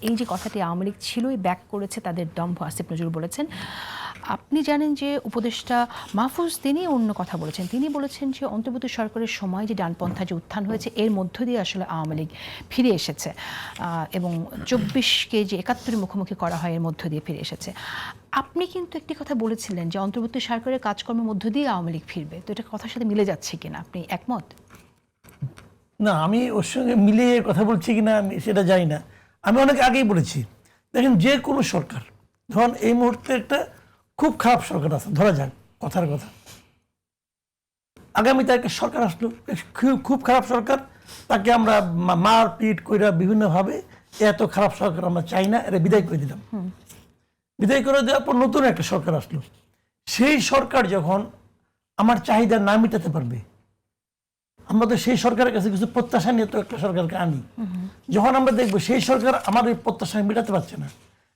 এই যে কথাটি আওয়ামী লীগ ছিলই ব্যাক করেছে তাদের দম্ভ, আসিফ নজরুল বলেছেন। আপনি জানেন যে উপদেষ্টা মাহফুজ তিনি অন্য কথা বলেছেন, তিনি বলেছেন যে অন্তর্বর্তী সরকারের সময় যে ডানপন্থা যে উত্থান হয়েছে এর মধ্য দিয়ে আসলে আওয়ামী লীগ ফিরে এসেছে এবং 24কে যে 71 মুখোমুখি করা হয় এর মধ্য দিয়ে ফিরে এসেছে। আপনি কিন্তু একটি কথা বলেছিলেন যে অন্তর্বর্তী সরকারের কাজকর্মের মধ্য দিয়ে আওয়ামী লীগ ফিরবে, তো এটা কথার সাথে মিলে যাচ্ছে কিনা, আপনি একমত? না, আমি ওর সঙ্গে মিলিয়ে কথা বলছি কিনা আমি সেটা জানি না। আমি অনেক আগেই বলেছি, দেখেন যে কোনো সরকার, ধরুন এই মুহূর্তে একটা খুব খারাপ সরকার আছে, ধরা যাক কথার কথা, আগামীতে একটা সরকার আসলো খুব খারাপ সরকার, তাকে আমরা মার পিট কইরা বিভিন্নভাবে এত খারাপ সরকার আমরা চাই না, এটা বিদায় করে দিলাম। বিদায় করে দেওয়ার পর নতুন একটা সরকার আসলো, সেই সরকার যখন আমার চাহিদা না মেটাতে পারবে, আমরা তো সেই সরকারের কাছে কিছু প্রত্যাশা নিয়ে তো একটা সরকারকে আনি। যখন আমরা দেখবো সেই সরকার আমার এই প্রত্যাশা মেটাতে পারছে না,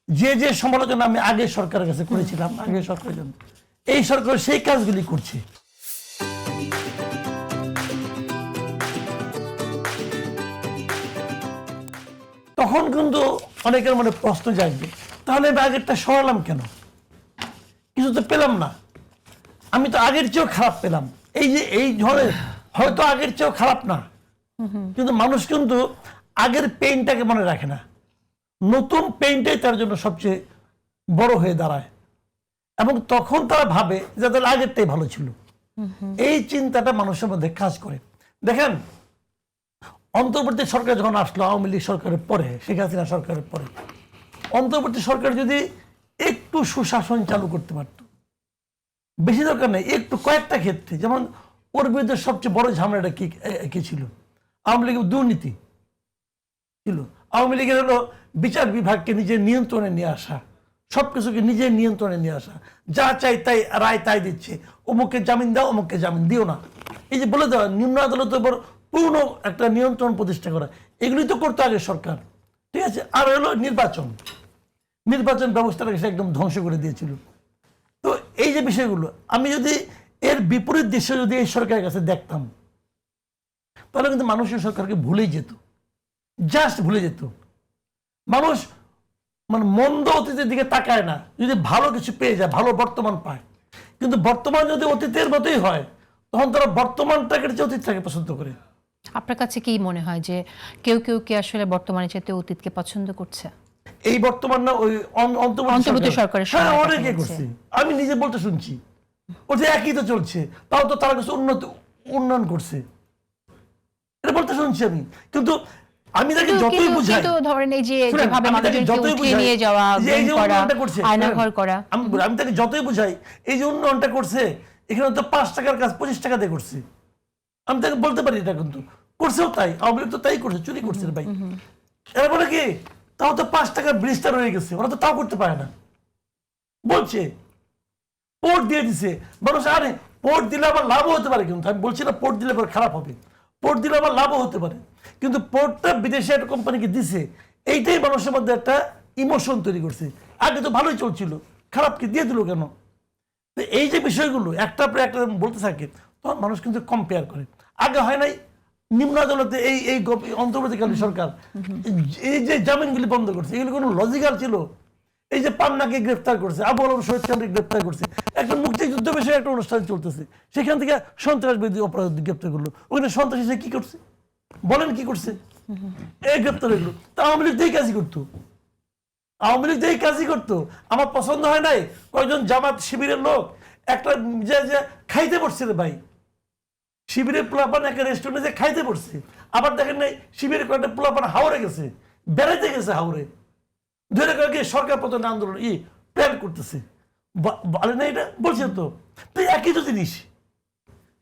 যে যে সমালোচনা আমি আগে সরকারের কাছে করেছিলাম, আগে সরকারের জন্য এই সরকার সেই কাজগুলি করছে, তখন কিন্তু অনেকের মনে প্রশ্ন জাগবে, তাহলে আমি আগেরটা সরালাম কেন? কিছু তো পেলাম না, আমি তো আগের চেয়েও খারাপ পেলাম। এই যে এই ধরনের হয়তো আগের চেয়েও খারাপ না, কিন্তু মানুষ কিন্তু আগের পেইনটাকে মনে রাখে না, নতুন পেইনটাই তার জন্য সবচেয়ে বড় হয়ে দাঁড়ায়, এবং তখন তারা ভাবে যে তাদের আগেরটাই ভালো ছিল। এই চিন্তাটা মানুষের মধ্যে কাজ করে। দেখেন, অন্তর্বর্তী সরকার যখন আসলো আওয়ামী লীগ সরকারের পরে, শেখ হাসিনা সরকারের পরে, অন্তর্বর্তী সরকার যদি একটু সুশাসন চালু করতে পারত, বেশি দরকার নেই, একটু কয়েকটা ক্ষেত্রে, যেমন ওর বিরুদ্ধে সবচেয়ে বড় ঝামেলাটা কি ছিল? আওয়ামী লীগের দুর্নীতি ছিল। আওয়ামী লীগের হলো বিচার বিভাগকে নিজের নিয়ন্ত্রণে নিয়ে আসা, সবকিছুকে নিজের নিয়ন্ত্রণে নিয়ে আসা, যা চাই তাই রায় তাই দিচ্ছে, অমুককে জামিন দাও, অমুককে জামিন দিও না, এই যে বলে দেওয়া, নিম্ন আদালতের উপর পূর্ণ একটা নিয়ন্ত্রণ প্রতিষ্ঠা করা, এগুলি তো করতো আগে সরকার, ঠিক আছে। আর হলো নির্বাচন ব্যবস্থাটাকে সে একদম ধ্বংস করে দিয়েছিল। তো এই যে বিষয়গুলো, আমি যদি এর বিপরীত দৃশ্য যদি এই সরকারের কাছে দেখতাম, তাহলে কিন্তু মানুষের সরকারকে ভুলেই যেত, জাস্ট ভুলে যেত। মানুষ মানে মন্দ অতীতের দিকে তাকায় না, যদি ভালো কিছু পেয়ে যায়, ভালো বর্তমান পায়। কিন্তু বর্তমান যদি অতীতের মতোই হয়, তখন তারা বর্তমানটাকে অতীতটাকে পছন্দ করে। আপনার কাছে কি মনে হয় যে কেউ কেউ কি আসলে বর্তমানে চাইতে অতীতকে পছন্দ করছে? এই বর্তমান না, ওই অন্তর্বর্তী সরকারের, হ্যাঁ, অনেকে করছে, আমি নিজে বলতে শুনছি, ওটা একই তো চলছে, তাও তো তারা কিছু উন্নয়ন করছে, এটা বলতে শুনছি আমি। কিন্তু আমি তাকে যতই বুঝাই, ধরেন এই যে যেভাবে মানুষজনকে উঠিয়ে নিয়ে যাওয়া, আয়নাঘর করা, আমি তাকে যতই বুঝাই এই যে উন্নয়নটা করছে, এখানে তো 5 টাকার কাজ 25 টাকা দিয়ে করছে, আমি তাকে বলতে পারি এটা কিন্তু করছেও তাই, আওয়ামী লীগ তো তাই করছে, চুরি করছে ভাই। এরপরে কি তাও তো 5 টাকার ব্রিজটা রয়ে গেছে, ওরা তো তাও করতে পারে না, বলছে পোর্ট দিয়ে দিছে মানুষ। আরে পোর্ট দিলে আবার লাভও হতে পারে, কিন্তু আমি বলছি না পোর্ট দিলে আবার খারাপ হবে, পোর্ট দিলে আবার লাভও হতে পারে, কিন্তু পোর্টটা বিদেশে একটা কোম্পানিকে দিছে, এইটাই মানুষের মধ্যে একটা ইমোশন তৈরি করছে। আগে তো ভালোই চলছিল, খারাপ কি দিয়ে দিল কেন? তো এই যে বিষয়গুলো একটা পরে একটা বলতে থাকে, তখন মানুষ কিন্তু কম্পেয়ার করে। আগে হয় নাই নিম্ন আদালতে এই এই অন্তর্বর্তীকালীন সরকার এই যে জামিনগুলি বন্ধ করছে, এগুলো কোনো লজিক্যাল ছিল? এই যে পান্নাকে গ্রেফতার করছে, আবু আলম শহীদ খানকে গ্রেফতার করছে, একটা মুক্তিযুদ্ধ বিষয়ে একটা অনুষ্ঠান চলতেছে, সেখান থেকে সন্ত্রাসবাদী অপরাধ গ্রেফতার করলো, ওখানে সন্ত্রাসী কি করছে বলেন, কি করছে? এই গ্রেফতার হয়ে গেলো। তা আওয়ামী লীগ তো এই কাজই করতো, আওয়ামী লীগ তো এই কাজই করতো। আমার পছন্দ হয় নাই কয়েকজন জামাত শিবিরের লোক একটা যে খাইতে পড়ছে রে ভাই, শিবিরের পোলাপান একটা রেস্টুরেন্টে যে খাইতে পড়ছে, আবার দেখেন নাই শিবিরের কয়েকটা পোলাপান হাওড়ে গেছে, বেড়াইতে গেছে হাওড়ে, ধরে কয়েক সরকার পতন আন্দোলন প্ল্যান করতেছে, বলে না এটা বলছে তো। একই তো জিনিস,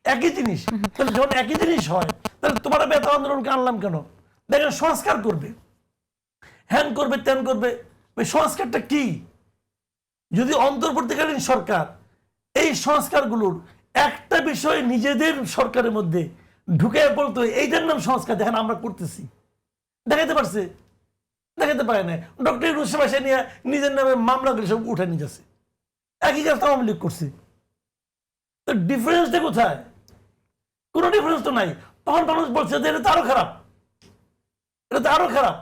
একই জিনিস, তাহলে যখন একই জিনিস হয়, তাহলে তোমার বেতা আন্দোলনকে আনলাম কেন? দেখেন সংস্কার করবে, হ্যান করবে, ত্যান করবে, ওই সংস্কারটা কি? যদি অন্তর্বর্তীকালীন সরকার এই সংস্কারগুলোর একটা বিষয় নিজেদের সরকারের মধ্যে ঢুকে বলতো এইটার নাম সংস্কার, দেখেন আমরা করতেছি, দেখাতে পারছে? দেখাতে পারে না। ডক্টর ইউনূস ভাষা নিয়ে নিজের নামে মামলাগুলি সব উঠে নিয়ে যাচ্ছে, একই কাজ আওয়ামী লীগ করছে। তো ডিফারেন্সটা কোথায়? কোনো ডিফারেন্স তো নাই। তখন মানুষ বলছে যে এটা তো আরো খারাপ, এটা তো আরো খারাপ।